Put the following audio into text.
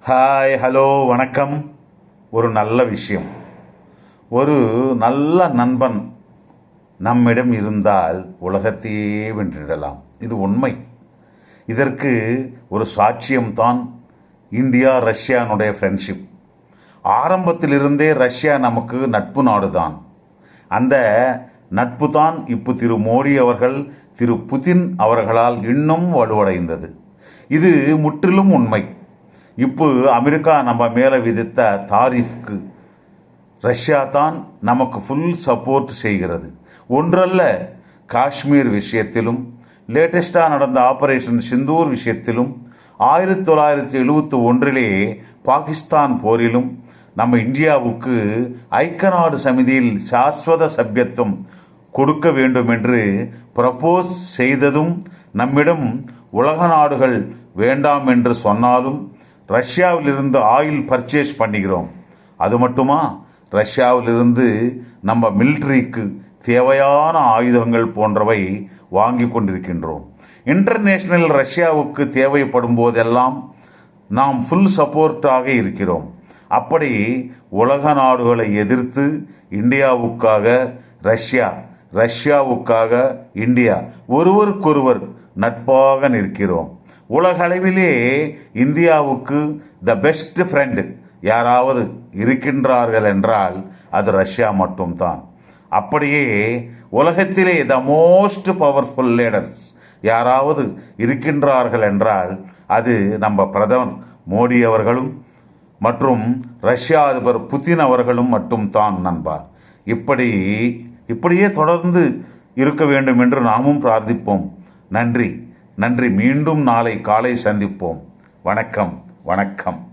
Hi, hello, வணக்கம். ஒரு நல்ல விஷயம். ஒரு நல்ல நண்பன் நம்மிடம் இருந்தால் உலகத்தையே வென்றிடலாம். இது உண்மை. இதற்கு ஒரு சாட்சியம்தான் இந்தியா ரஷ்யானுடைய ஃப்ரெண்ட்ஷிப். ஆரம்பத்திலிருந்தே ரஷ்யா நமக்கு நட்பு நாடுதான். அந்த நட்பு தான் இப்போ திரு மோடி அவர்கள், திரு புதின் அவர்களால் இன்னும் வலுவடைந்தது. இது முற்றிலும் உண்மை. இப்போ அமெரிக்கா நம்ம மேலே விதித்த தாரிஃப்க்கு ரஷ்யா தான் நமக்கு ஃபுல் சப்போர்ட் செய்கிறது. ஒன்றல்ல, காஷ்மீர் விஷயத்திலும், லேட்டஸ்டாக நடந்த ஆபரேஷன் சிந்தூர் விஷயத்திலும், 1971 பாகிஸ்தான் போரிலும் நம்ம இந்தியாவுக்கு ஐக்கிய நாடு சமிதியில் சாஸ்வத சபியத்துவம் கொடுக்க வேண்டும் என்று ப்ரப்போஸ் செய்ததும், நம்மிடம் உலக நாடுகள் வேண்டாம் என்று சொன்னாலும் ரஷ்யாவிலிருந்து ஆயில் பர்ச்சேஸ் பண்ணுகிறோம். அது மட்டுமா, ரஷ்யாவிலிருந்து நம்ம மிலிட்ரிக்கு தேவையான ஆயுதங்கள் போன்றவை வாங்கி கொண்டிருக்கின்றோம். இன்டர்நேஷனல் ரஷ்யாவுக்கு தேவைப்படும் போதெல்லாம் நாம் ஃபுல் சப்போர்ட்டாக இருக்கிறோம். அப்படி உலக நாடுகளை எதிர்த்து இந்தியாவுக்காக ரஷ்யா, ரஷ்யாவுக்காக இந்தியா ஒருவருக்கொருவர் நட்பாக நிற்கிறோம். உலகளவிலே இந்தியாவுக்கு த பெஸ்ட் ஃப்ரெண்டு யாராவது இருக்கின்றார்கள் என்றால் அது ரஷ்யா மட்டும்தான். அப்படியே உலகத்திலே த மோஸ்ட் பவர்ஃபுல் லீடர்ஸ் யாராவது இருக்கின்றார்கள் என்றால் அது நம்ம பிரதமர் மோடி அவர்களும் மற்றும் ரஷ்யா அதிபர் புதின் அவர்களும் மட்டும்தான் நண்பா. இப்படியே தொடர்ந்து இருக்க வேண்டும் என்று நாமும் பிரார்த்திப்போம். நன்றி. மீண்டும் நாளை காலை சந்திப்போம். வணக்கம்.